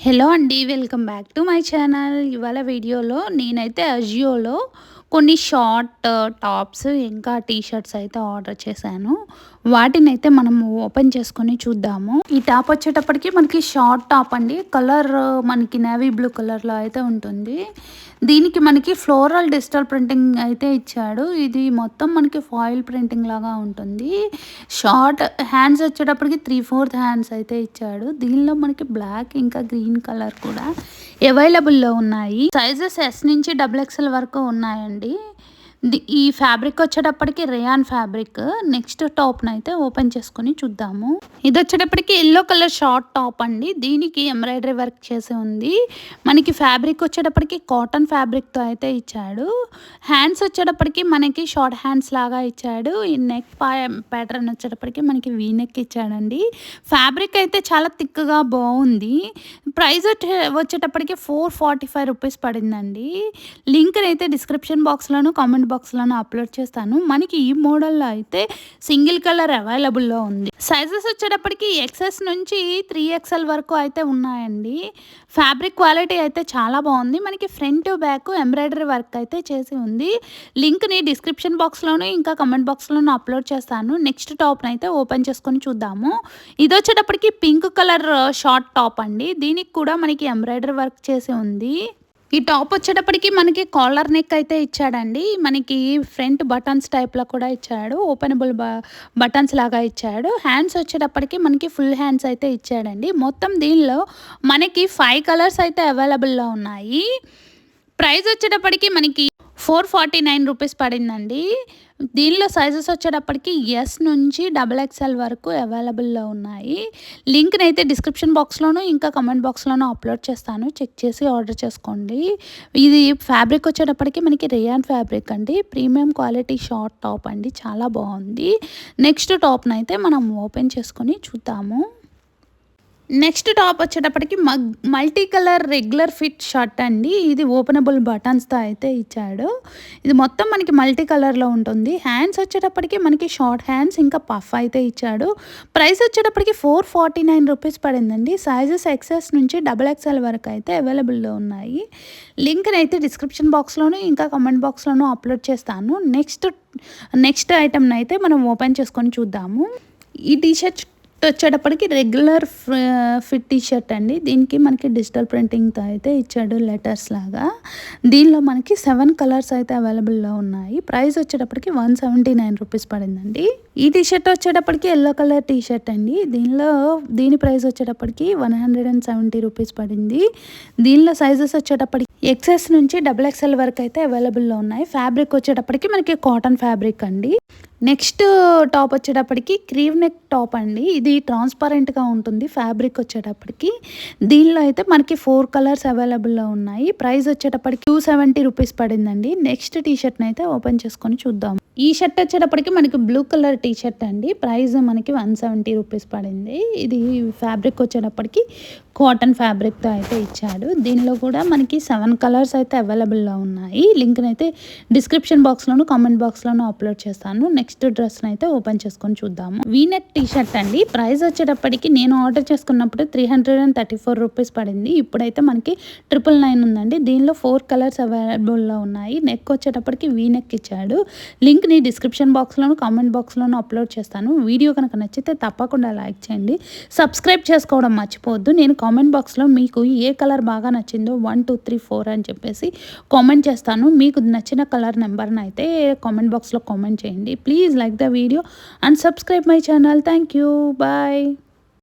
Hello అండి. Welcome back to my channel. ఇవాళ వీడియోలో నేనైతే అజియోలో కొన్ని షార్ట్ టాప్స్ ఇంకా టీ షర్ట్స్ అయితే ఆర్డర్ చేశాను. వాటినైతే మనము ఓపెన్ చేసుకొని చూద్దాము. ఈ టాప్ వచ్చేటప్పటికి మనకి షార్ట్ టాప్ అండి. కలర్ మనకి నేవీ బ్లూ కలర్లో అయితే ఉంటుంది. దీనికి మనకి ఫ్లోరల్ డిజిటల్ ప్రింటింగ్ అయితే ఇచ్చాడు. ఇది మొత్తం మనకి ఫాయిల్ ప్రింటింగ్ లాగా ఉంటుంది. షార్ట్ హ్యాండ్స్ వచ్చేటప్పటికి 3/4 హ్యాండ్స్ అయితే ఇచ్చాడు. దీనిలో మనకి బ్లాక్ ఇంకా గ్రీన్ కలర్ కూడా అవైలబుల్లో ఉన్నాయి. సైజెస్ ఎస్ నుంచి XXL వరకు ఉన్నాయండి. ఈ ఫ్యాబ్రిక్ వచ్చేటప్పటికి రేయాన్ ఫ్యాబ్రిక్. నెక్స్ట్ టాప్ని అయితే ఓపెన్ చేసుకొని చూద్దాము. ఇది వచ్చేటప్పటికి ఎల్లో కలర్ షార్ట్ టాప్ అండి. దీనికి ఎంబ్రాయిడరీ వర్క్ చేసి ఉంది. మనకి ఫ్యాబ్రిక్ వచ్చేటప్పటికి కాటన్ ఫ్యాబ్రిక్తో అయితే ఇచ్చాడు. హ్యాండ్స్ వచ్చేటప్పటికి మనకి షార్ట్ హ్యాండ్స్ లాగా ఇచ్చాడు. ఈ నెక్ ప్యాటర్న్ వచ్చేటప్పటికి మనకి వీ నెక్ ఇచ్చాడండి. ఫ్యాబ్రిక్ అయితే చాలా థిక్గా బాగుంది. ప్రైస్ వచ్చేటప్పటికి 445 రూపీస్ పడిందండి. లింక్ అయితే డిస్క్రిప్షన్ బాక్స్లోను కామెంట్ బాక్స్లోను అప్లోడ్ చేస్తాను. మనకి ఈ మోడల్లో అయితే సింగిల్ కలర్ అవైలబుల్లో ఉంది. సైజెస్ వచ్చేటప్పటికి XS నుంచి 3XL వరకు అయితే ఉన్నాయండి. ఫ్యాబ్రిక్ క్వాలిటీ అయితే చాలా బాగుంది. మనకి ఫ్రంట్ బ్యాక్ ఎంబ్రాయిడరీ వర్క్ అయితే చేసి ఉంది. లింక్ని డిస్క్రిప్షన్ బాక్స్లోను ఇంకా కమెంట్ బాక్స్లోను అప్లోడ్ చేస్తాను. నెక్స్ట్ టాప్ని అయితే ఓపెన్ చేసుకొని చూద్దాము. ఇది వచ్చేటప్పటికి పింక్ కలర్ షార్ట్ టాప్ అండి. దీనికి కూడా మనకి ఎంబ్రాయిడరీ వర్క్ చేసి ఉంది. ఈ టాప్ వచ్చేటప్పటికి మనకి కాలర్ నెక్ అయితే ఇచ్చాడండి. మనకి ఫ్రంట్ బటన్స్ టైప్లో కూడా ఇచ్చాడు. ఓపెనబుల్ బటన్స్ లాగా ఇచ్చాడు. హ్యాండ్స్ వచ్చేటప్పటికి మనకి ఫుల్ హ్యాండ్స్ అయితే ఇచ్చాడండి. మొత్తం దీనిలో మనకి 5 కలర్స్ అయితే అవైలబుల్లో ఉన్నాయి. ప్రైస్ వచ్చేటప్పటికి మనకి 449 రూపీస్ పడిందండి. దీనిలో సైజెస్ వచ్చేటప్పటికి ఎస్ నుంచి XXL వరకు అవైలబుల్లో ఉన్నాయి. లింక్ని అయితే డిస్క్రిప్షన్ బాక్స్లోను ఇంకా కమెంట్ బాక్స్లోనూ అప్లోడ్ చేస్తాను. చెక్ చేసి ఆర్డర్ చేసుకోండి. ఇది ఫ్యాబ్రిక్ వచ్చేటప్పటికి మనకి రేయాన్ ఫ్యాబ్రిక్ అండి. ప్రీమియం క్వాలిటీ షార్ట్ టాప్ అండి. చాలా బాగుంది. నెక్స్ట్ టాప్ని అయితే మనం ఓపెన్ చేసుకొని చూద్దాము. నెక్స్ట్ టాప్ వచ్చేటప్పటికి multi colour regular fit shirt అండి. ఇది ఓపెనబుల్ బటన్స్తో అయితే ఇచ్చాడు. ఇది మొత్తం మనకి మల్టీ కలర్లో ఉంటుంది. హ్యాండ్స్ వచ్చేటప్పటికి మనకి షార్ట్ హ్యాండ్స్ ఇంకా పఫ్ అయితే ఇచ్చాడు. ప్రైస్ వచ్చేటప్పటికి 449 రూపీస్ పడిందండి. సైజెస్ XS నుంచి XXL వరకు అయితే అవైలబుల్లో ఉన్నాయి. లింక్ని అయితే డిస్క్రిప్షన్ బాక్స్లోను ఇంకా కామెంట్ బాక్స్లోనూ అప్లోడ్ చేస్తాను. నెక్స్ట్ ఐటమ్ని అయితే మనం ఓపెన్ చేసుకొని చూద్దాము. ఈ టీషర్ట్ వచ్చేటప్పటికి రెగ్యులర్ ఫిట్ టీ షర్ట్ అండి. దీనికి మనకి డిజిటల్ ప్రింటింగ్తో అయితే ఇచ్చాడు లెటర్స్ లాగా. దీనిలో మనకి 7 కలర్స్ అయితే అవైలబుల్లో ఉన్నాయి. ప్రైస్ వచ్చేటప్పటికి 179 రూపీస్ పడిందండి. ఈ టీ షర్ట్ వచ్చేటప్పటికి ఎల్లో కలర్ టీ షర్ట్ అండి. దీని ప్రైస్ వచ్చేటప్పటికి 170 రూపీస్ పడింది. దీనిలో సైజెస్ వచ్చేటప్పటికి XS నుంచి XXL వరకు అయితే అవైలబుల్లో ఉన్నాయి. ఫ్యాబ్రిక్ వచ్చేటప్పటికి మనకి కాటన్ ఫ్యాబ్రిక్ అండి. నెక్స్ట్ టాప్ వచ్చేటప్పటికి క్రీవ్ నెక్ టాప్ అండి. ఇది ట్రాన్స్పరెంట్గా ఉంటుంది ఫ్యాబ్రిక్ వచ్చేటప్పటికి. దీనిలో అయితే మనకి 4 కలర్స్ అవైలబుల్లో ఉన్నాయి. ప్రైస్ వచ్చేటప్పటికి 270 రూపీస్ పడిందండి. నెక్స్ట్ టీ షర్ట్ని అయితే ఓపెన్ చేసుకొని చూద్దాం. ఈ షర్ట్ వచ్చేటప్పటికి మనకి బ్లూ కలర్ టీ షర్ట్ అండి. ప్రైస్ మనకి 170 రూపీస్ పడింది. ఇది ఫ్యాబ్రిక్ వచ్చేటప్పటికి కాటన్ ఫ్యాబ్రిక్తో అయితే ఇచ్చాడు. దీనిలో కూడా మనకి 7 కలర్స్ అయితే అవైలబుల్లో ఉన్నాయి. లింక్ని అయితే డిస్క్రిప్షన్ బాక్స్లోను కామెంట్ బాక్స్లోను అప్లోడ్ చేస్తాను. నెక్స్ట్ డ్రెస్ని అయితే ఓపెన్ చేసుకొని చూద్దాము. వీనెక్ టీ షర్ట్ అండి. ప్రైస్ వచ్చేటప్పటికి నేను ఆర్డర్ చేసుకున్నప్పుడు 334 రూపీస్ పడింది. ఇప్పుడైతే మనకి 999 ఉందండి. దీనిలో 4 కలర్స్ అవైలబుల్లో ఉన్నాయి. నెక్ వచ్చేటప్పటికి వీనెక్ ఇచ్చాడు. లింక్ని డిస్క్రిప్షన్ బాక్స్లోను కామెంట్ బాక్స్లోను అప్లోడ్ చేస్తాను. వీడియో కనుక నచ్చితే తప్పకుండా లైక్ చేయండి. సబ్స్క్రైబ్ చేసుకోవడం మర్చిపోవద్దు. నేను కామెంట్ బాక్స్లో మీకు ఏ కలర్ బాగా నచ్చిందో 1 2 3 4 అని చెప్పేసి కామెంట్ చేస్తాను. మీకు నచ్చిన కలర్ నెంబర్ని అయితే కామెంట్ బాక్స్లో కామెంట్ చేయండి. Please like the video and subscribe my channel. Thank you. Bye.